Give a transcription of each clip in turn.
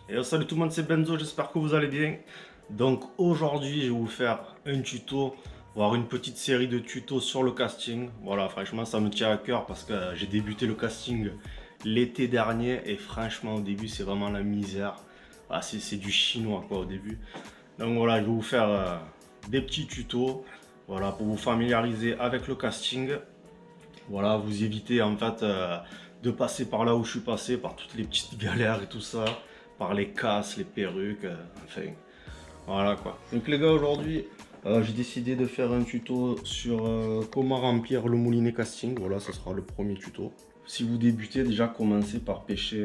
Et salut tout le monde, c'est Benzo, j'espère que vous allez bien. Donc aujourd'hui, je vais vous faire un tuto, voire une petite série de tutos sur le casting. Voilà, franchement, ça me tient à cœur parce que j'ai débuté le casting l'été dernier et franchement, au début, c'est vraiment la misère. Ah, c'est du chinois quoi au début. Donc voilà, je vais vous faire des petits tutos, voilà, pour vous familiariser avec le casting. Voilà, vous évitez en fait de passer par là où je suis passé, par toutes les petites galères et tout ça, par les casses, les perruques, enfin, voilà quoi. Donc les gars, aujourd'hui, j'ai décidé de faire un tuto sur comment remplir le moulinet casting. Voilà, ça sera le premier tuto. Si vous débutez, déjà commencez par pêcher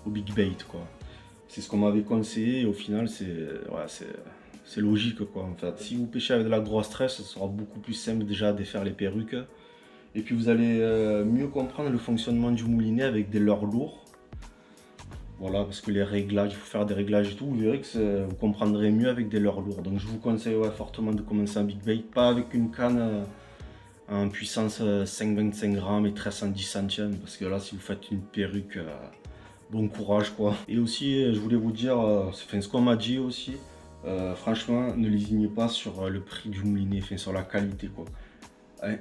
au big bait quoi. C'est ce qu'on m'avait conseillé et au final, c'est logique quoi en fait. Si vous pêchez avec de la grosse tresse, ça sera beaucoup plus simple déjà de faire les perruques. Et puis vous allez mieux comprendre le fonctionnement du moulinet avec des leurres lourds. Voilà, parce que les réglages, il faut faire des réglages et tout. Vous verrez que vous comprendrez mieux avec des leurres lourds. Donc je vous conseille fortement de commencer en big bait, pas avec une canne en puissance 5,25 grammes et 1310 centièmes. Parce que là, si vous faites une perruque, bon courage quoi. Et aussi, je voulais vous dire, ce qu'on m'a dit aussi, franchement, ne lésignez pas sur le prix du moulinet, enfin, sur la qualité quoi.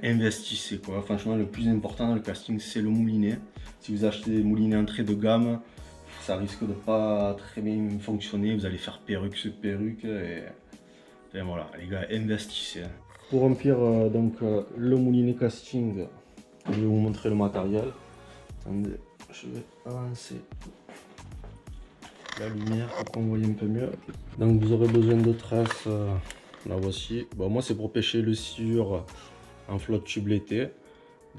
Investissez quoi. Franchement, le plus important dans le casting, c'est le moulinet. Si vous achetez des moulinets entrée de gamme, ça risque de pas très bien fonctionner. Vous allez faire perruque sur perruque et voilà, les gars, investissez. Pour remplir le moulinet casting, je vais vous montrer le matériel. Attendez, je vais avancer la lumière pour qu'on voit un peu mieux. Donc vous aurez besoin de tresses. La voici. Bon, moi c'est pour pêcher le silure en flotte tube l'été,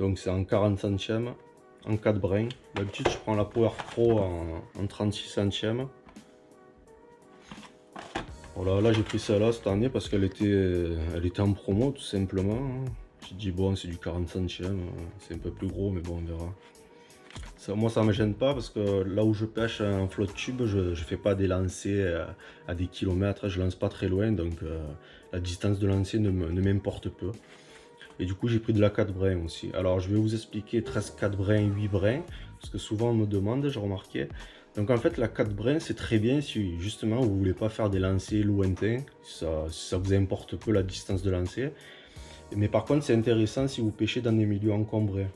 donc c'est en 40 centièmes, en 4 brins. D'habitude je prends la Power Pro en 36 centièmes. Voilà, là j'ai pris celle-là cette année parce qu'elle était en promo tout simplement. J'ai dit bon, c'est du 40 centièmes, c'est un peu plus gros mais bon, on verra. Ça, moi ça me gêne pas parce que là où je pêche en flotte tube, je fais pas des lancers à des kilomètres, je lance pas très loin, donc la distance de lancer ne m'importe peu. Et du coup, j'ai pris de la 4 brins aussi. Alors, je vais vous expliquer 13 4 brins, 8 brins, parce que souvent on me demande, j'ai remarqué. Donc en fait, la 4 brins, c'est très bien si justement vous voulez pas faire des lancers lointains, si ça vous importe peu la distance de lancer. Mais par contre, c'est intéressant si vous pêchez dans des milieux encombrés.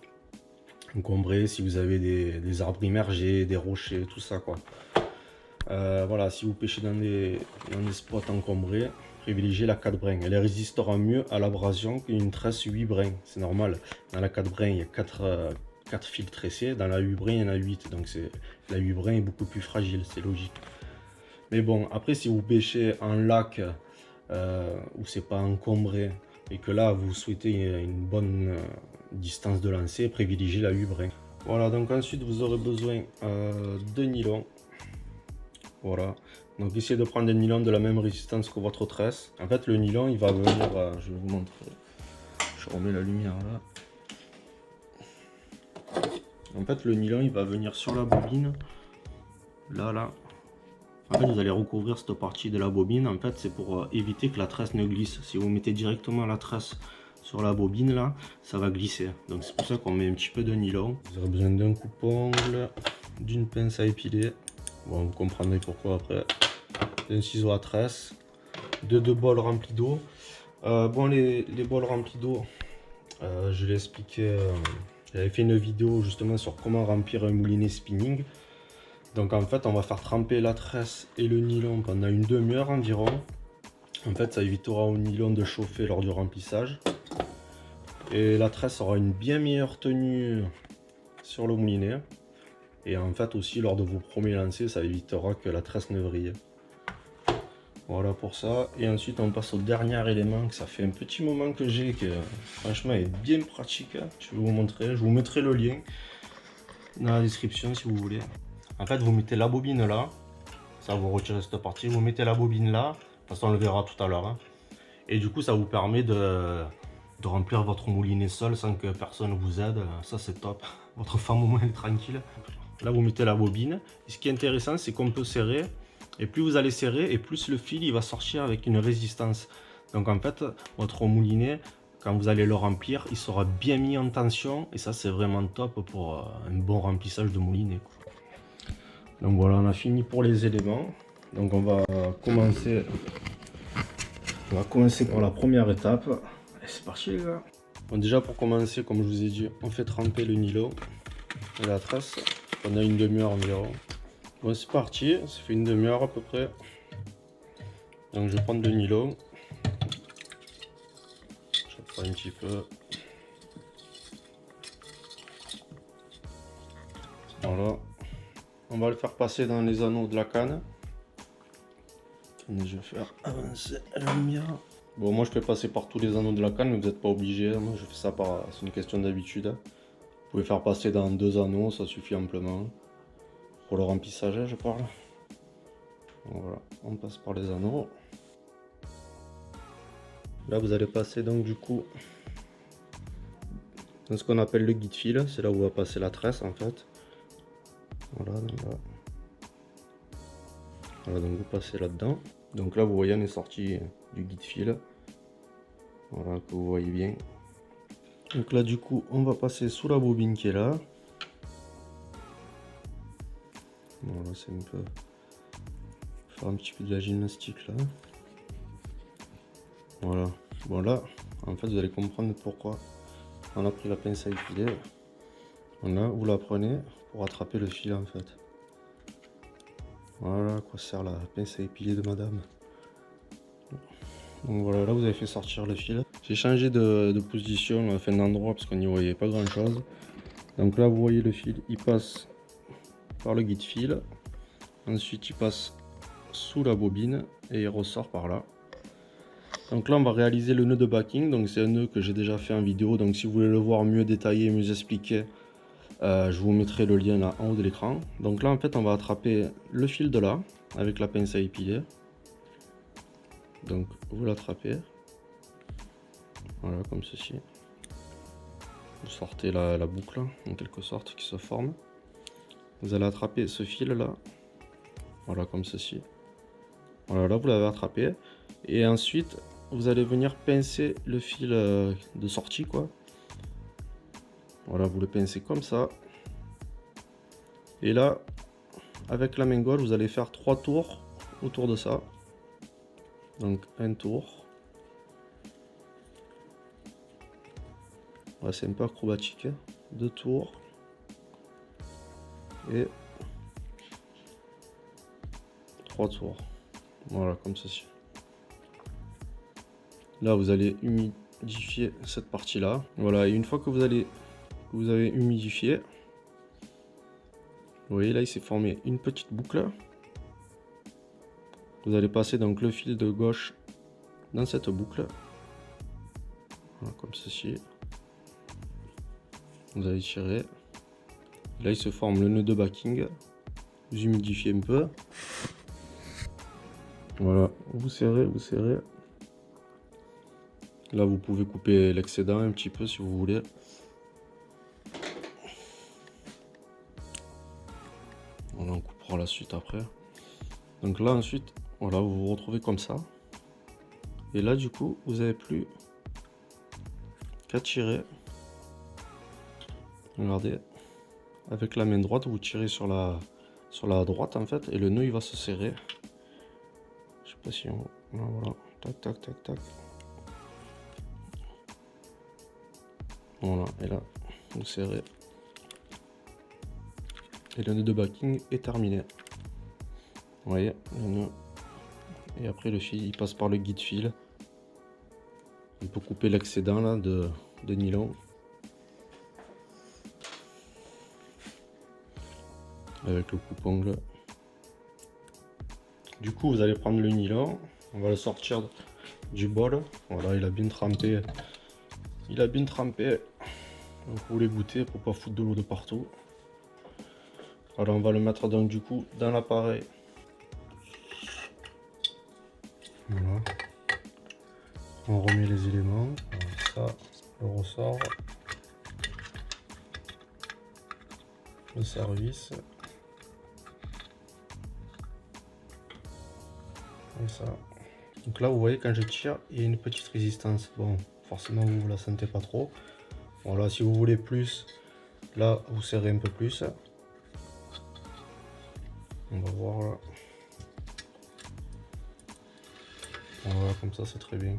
Encombrés, si vous avez des arbres immergés, des rochers, tout ça quoi. Voilà, si vous pêchez dans des spots encombrés, privilégiez la 4 brins. Elle résistera mieux à l'abrasion qu'une tresse 8 brins. C'est normal. Dans la 4 brins, il y a 4 fils tressés. Dans la 8 brins, il y en a 8. Donc la 8 brins est beaucoup plus fragile, c'est logique. Mais bon, après, si vous pêchez en lac où c'est pas encombré et que là, vous souhaitez une bonne distance de lancer, privilégiez la 8 brins. Voilà, donc ensuite, vous aurez besoin de nylon. Voilà, donc essayez de prendre des nylons de la même résistance que votre tresse. En fait, le nylon, il va venir, je vais vous montrer. Je remets la lumière là. En fait, le nylon, il va venir sur la bobine. Là. En fait, vous allez recouvrir cette partie de la bobine. En fait, c'est pour éviter que la tresse ne glisse. Si vous mettez directement la tresse sur la bobine là, ça va glisser. Donc c'est pour ça qu'on met un petit peu de nylon. Vous aurez besoin d'un coupe-ongle, d'une pince à épiler. Bon, vous comprendrez pourquoi après. Un ciseau à tresse, deux bols remplis d'eau. Bon, les bols remplis d'eau, je l'ai expliqué, j'avais fait une vidéo justement sur comment remplir un moulinet spinning. Donc en fait, on va faire tremper la tresse et le nylon pendant une demi-heure environ. En fait, ça évitera au nylon de chauffer lors du remplissage. Et la tresse aura une bien meilleure tenue sur le moulinet. Et en fait aussi, lors de vos premiers lancers, ça évitera que la tresse ne vrille. Voilà pour ça. Et ensuite, on passe au dernier élément que ça fait un petit moment que j'ai, que franchement est bien pratique. Je vais vous montrer. Je vous mettrai le lien dans la description si vous voulez. En fait, vous mettez la bobine là. Ça, vous retirez cette partie. Vous mettez la bobine là. De toute façon, on le verra tout à l'heure. Et du coup, ça vous permet de remplir votre moulinet seul sans que personne vous aide. Ça, c'est top. Votre femme au moins est tranquille. Là, vous mettez la bobine. Et ce qui est intéressant, c'est qu'on peut serrer. Et plus vous allez serrer, et plus le fil il va sortir avec une résistance. Donc en fait, votre moulinet, quand vous allez le remplir, il sera bien mis en tension. Et ça, c'est vraiment top pour un bon remplissage de moulinet. Donc voilà, on a fini pour les éléments. Donc on va commencer par la première étape. Et c'est parti les gars. Bon, déjà pour commencer, comme je vous ai dit, on fait tremper le nylon et la tresse pendant une demi-heure environ. Bon c'est parti, ça fait une demi-heure à peu près. Donc je vais prendre le nylon. Je prends un petit peu. Voilà. On va le faire passer dans les anneaux de la canne. Je vais faire avancer la lumière. Bon, moi je fais passer par tous les anneaux de la canne, mais vous n'êtes pas obligé. Moi je fais ça par. C'est une question d'habitude. Vous pouvez faire passer dans 2 anneaux, ça suffit amplement. Pour le remplissage, je parle. Donc, voilà, on passe par les anneaux. Là vous allez passer donc du coup dans ce qu'on appelle le guide fil. C'est là où va passer la tresse en fait. Voilà, donc là. Voilà, donc vous passez là-dedans. Donc là vous voyez on est sorti du guide fil. Voilà, que vous voyez bien. Donc là du coup on va passer sous la bobine qui est là. Voilà, c'est un peu faire un petit peu de la gymnastique là. Voilà. Bon là en fait vous allez comprendre pourquoi on a pris la pince à épiler. Voilà, vous la prenez pour attraper le fil en fait. Voilà à quoi sert la pince à épiler de madame. Donc voilà, là vous avez fait sortir le fil. J'ai changé de position, enfin d'endroit parce qu'on n'y voyait pas grand chose. Donc là vous voyez le fil, il passe par le guide fil. Ensuite il passe sous la bobine et il ressort par là. Donc là on va réaliser le nœud de backing. Donc c'est un nœud que j'ai déjà fait en vidéo. Donc si vous voulez le voir mieux détaillé, mieux expliqué, je vous mettrai le lien là en haut de l'écran. Donc là en fait on va attraper le fil de là avec la pince à épiler. Donc vous l'attrapez. Voilà comme ceci. Vous sortez la boucle en quelque sorte qui se forme. Vous allez attraper ce fil là. Voilà comme ceci. Voilà, là vous l'avez attrapé. Et ensuite vous allez venir pincer le fil de sortie quoi. Voilà, vous le pincez comme ça. Et là, avec la main gauche, vous allez faire 3 tours autour de ça. Donc un tour. Ouais, c'est un peu acrobatique. 2 tours. Et 3 tours. Voilà, comme ceci. Là, vous allez humidifier cette partie-là. Voilà, et une fois que vous avez humidifié, vous voyez là, il s'est formé une petite boucle. Vous allez passer donc le fil de gauche dans cette boucle. Voilà, comme ceci. Vous allez tirer. Là, il se forme le nœud de backing. Vous humidifiez un peu. Voilà, vous serrez, vous serrez. Là, vous pouvez couper l'excédent un petit peu si vous voulez. Voilà, on coupera la suite après. Donc là, ensuite, voilà, vous vous retrouvez comme ça. Et là, du coup, vous n'avez plus qu'à tirer. Regardez, avec la main droite, vous tirez sur la droite en fait, et le nœud il va se serrer. Je sais pas si on... Voilà, tac, tac, tac, tac. Voilà, et là, vous serrez. Et le nœud de backing est terminé. Vous voyez, le nœud. Et après, le fil, il passe par le guide fil. On peut couper l'excédent là de nylon. Avec le coupe-ongle. Du coup, vous allez prendre le nylon. On va le sortir du bol. Voilà, il a bien trempé. Il a bien trempé. Donc vous l'égouttez pour pas foutre de l'eau de partout. Alors on va le mettre donc du coup dans l'appareil. Voilà. On remet les éléments. Ça, le ressort. Le service. Et ça. Donc là vous voyez quand je tire, il y a une petite résistance. Bon, forcément vous la sentez pas trop. Voilà, si vous voulez plus, là vous serrez un peu plus. On va voir là. Voilà, comme ça c'est très bien.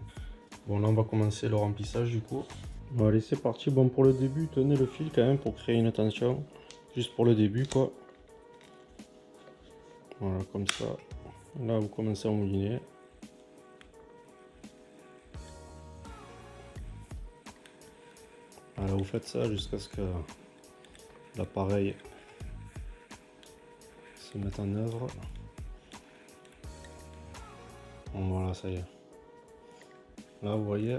Bon, là on va commencer le remplissage du coup. Bon, allez, c'est parti. Bon, pour le début, tenez le fil quand même pour créer une tension. Juste pour le début, quoi. Voilà, comme ça. Là, vous commencez à mouliner. Voilà, vous faites ça jusqu'à ce que l'appareil se mette en œuvre. Bon, voilà, ça y est. Là, vous voyez,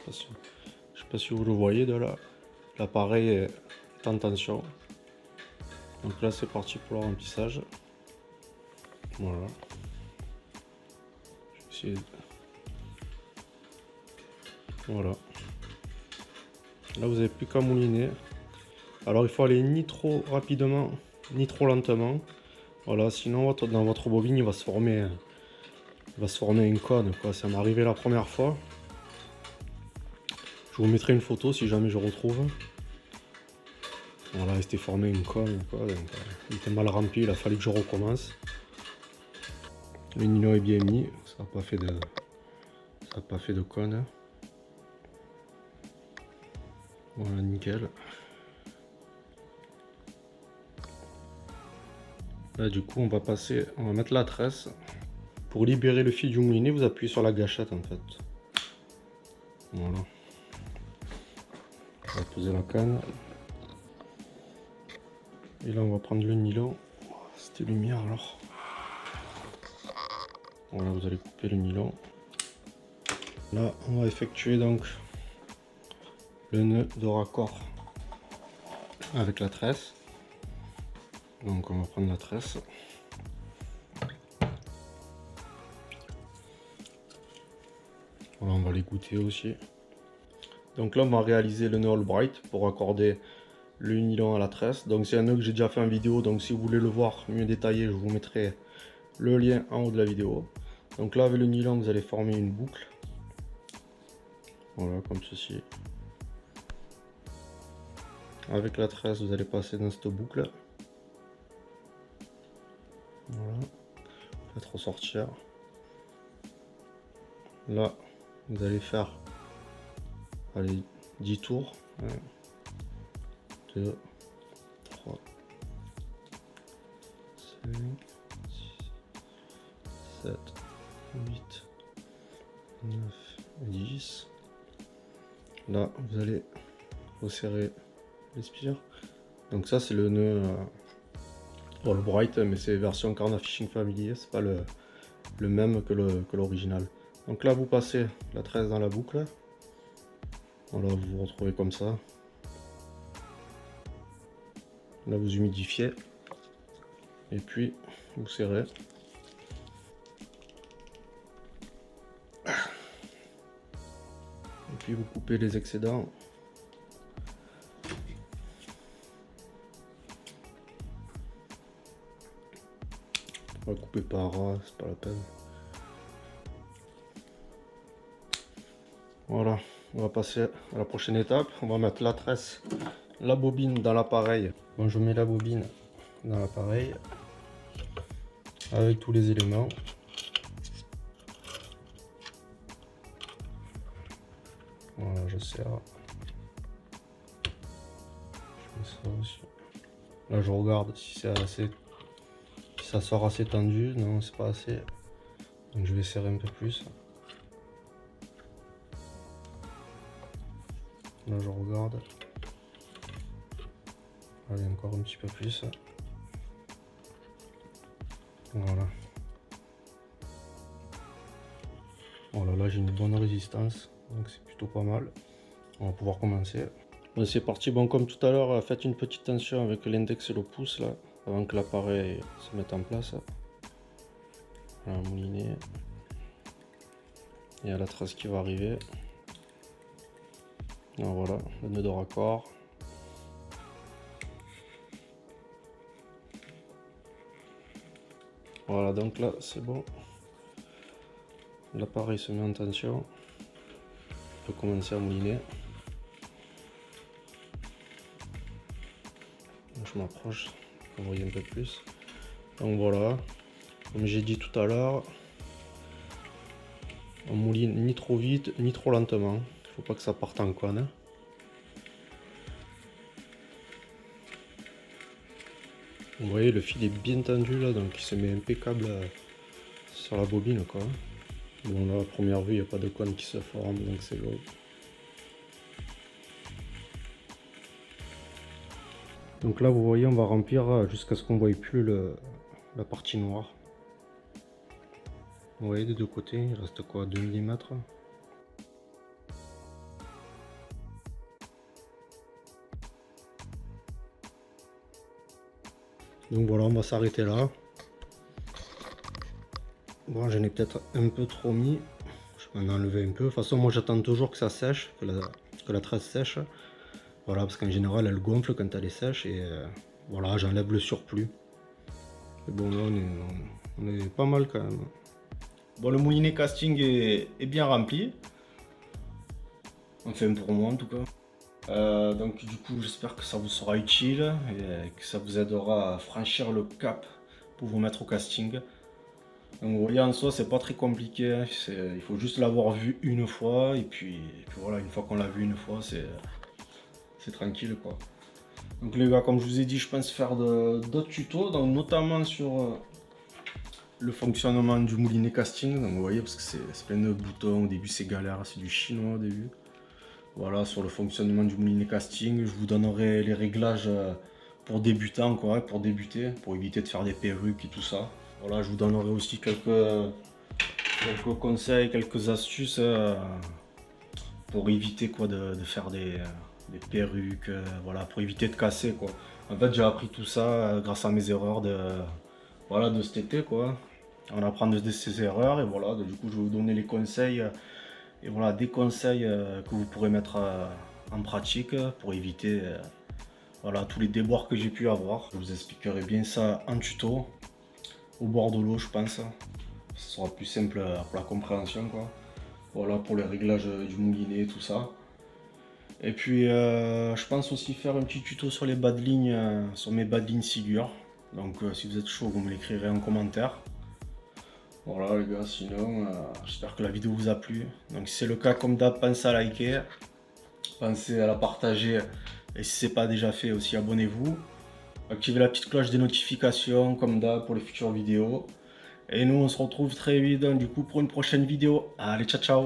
je sais pas si vous le voyez de là, l'appareil est en tension. Donc là, c'est parti pour le remplissage. Voilà. Je vais essayer. Voilà. Là, vous n'avez plus qu'à mouliner. Alors, il faut aller ni trop rapidement, ni trop lentement. Voilà, sinon, dans votre bobine, il va se former une cône, quoi. Ça m'est arrivé la première fois. Je vous mettrai une photo si jamais je retrouve. Voilà, il s'était formé une cône, quoi. Donc, il était mal rempli, il a fallu que je recommence. Le nylon est bien mis, ça n'a pas fait de cône. Voilà, nickel. Là, du coup, on va mettre la tresse. Pour libérer le fil du moulinet, vous appuyez sur la gâchette en fait. Voilà. On va poser la canne. Et là, on va prendre le nylon. C'était lumière alors. Voilà, vous allez couper le nylon. Là, on va effectuer donc le nœud de raccord avec la tresse. Donc, on va prendre la tresse. Voilà, on va les goûter aussi. Donc là, on va réaliser le nœud Albright pour accorder le nylon à la tresse. Donc c'est un nœud que j'ai déjà fait en vidéo, donc si vous voulez le voir mieux détaillé, je vous mettrai le lien en haut de la vidéo. Donc là, avec le nylon, vous allez former une boucle. Voilà, comme ceci. Avec la tresse, vous allez passer dans cette boucle. Voilà. Faites ressortir. Là, vous allez faire, allez, 10 tours. 1, 2, 3, 5, 6, 7, 8, 9, 10. Là, vous allez resserrer les spires. Donc ça, c'est le nœud Albright, mais c'est version Carnat Fishing Familiar, c'est pas le même que l'original. Donc là, vous passez la tresse dans la boucle. Voilà, vous vous retrouvez comme ça. Là, vous humidifiez. Et puis, vous serrez. Et puis, vous coupez les excédents. On va couper par ras, c'est pas la peine. Voilà, on va passer à la prochaine étape. On va mettre la tresse, la bobine dans l'appareil. Bon, je mets la bobine dans l'appareil avec tous les éléments. Voilà, je serre. Je mets ça aussi. Là, je regarde si c'est assez, si ça sort assez tendu. Non, c'est pas assez. Donc, je vais serrer un peu plus. Là, je regarde. Allez, encore un petit peu plus. Voilà. Voilà, là j'ai une bonne résistance, donc c'est plutôt pas mal. On va pouvoir commencer. Bon, c'est parti. Bon, comme tout à l'heure, faites une petite tension avec l'index et le pouce là, avant que l'appareil se mette en place. Voilà, mouliner. Il y a la trace qui va arriver. Alors voilà, le nœud de raccord. Voilà, donc là c'est bon. L'appareil se met en tension. On peut commencer à mouliner. Je m'approche, vous voyez un peu plus. Donc voilà, comme j'ai dit tout à l'heure, on mouline ni trop vite ni trop lentement. Il faut pas que ça parte en conne. Vous voyez, le fil est bien tendu là, donc il se met impeccable sur la bobine quoi. Bon là, à première vue, il n'y a pas de cône qui se forme, donc c'est bon. Donc là, vous voyez, on va remplir jusqu'à ce qu'on ne voie plus la partie noire. Vous voyez, des deux côtés, il reste quoi, 2 mm. Donc voilà, on va s'arrêter là. Bon, j'en ai peut-être un peu trop mis. Je vais en enlever un peu. De toute façon, moi j'attends toujours que ça sèche, que la tresse sèche. Voilà, parce qu'en général, elle gonfle quand elle est sèche. Et voilà, j'enlève le surplus. Et bon, là, on est pas mal quand même. Bon, le moulinet casting est bien rempli. Enfin, pour moi en tout cas. Donc du coup, j'espère que ça vous sera utile et que ça vous aidera à franchir le cap pour vous mettre au casting. Donc vous voyez, en soi, c'est pas très compliqué, il faut juste l'avoir vu une fois et puis voilà, une fois qu'on l'a vu une fois, c'est tranquille quoi. Donc les gars, comme je vous ai dit, je pense faire d'autres tutos, donc notamment sur le fonctionnement du moulinet casting. Donc vous voyez, parce que c'est plein de boutons, au début c'est galère, c'est du chinois au début. Voilà, sur le fonctionnement du moulinet casting, je vous donnerai les réglages pour débutants, quoi, pour débuter, pour éviter de faire des perruques et tout ça. Voilà, je vous donnerai aussi quelques conseils, quelques astuces pour éviter quoi, de faire des perruques, voilà, pour éviter de casser quoi. En fait, j'ai appris tout ça grâce à mes erreurs voilà, de cet été quoi. On apprend de ses erreurs et voilà, du coup je vais vous donner les conseils et voilà, des conseils que vous pourrez mettre en pratique pour éviter voilà, tous les déboires que j'ai pu avoir. Je vous expliquerai bien ça en tuto, au bord de l'eau je pense. Ce sera plus simple pour la compréhension quoi. Voilà pour les réglages du moulinet, tout ça. Et puis je pense aussi faire un petit tuto sur les bas de ligne, sur mes bas de ligne Sigurd. Donc si vous êtes chaud, vous me l'écrirez en commentaire. Voilà les gars, sinon j'espère que la vidéo vous a plu. Donc si c'est le cas, comme d'hab, pensez à liker, pensez à la partager. Et si ce n'est pas déjà fait aussi, abonnez-vous. Activez la petite cloche des notifications comme d'hab pour les futures vidéos. Et nous on se retrouve très vite du coup pour une prochaine vidéo. Allez, ciao ciao.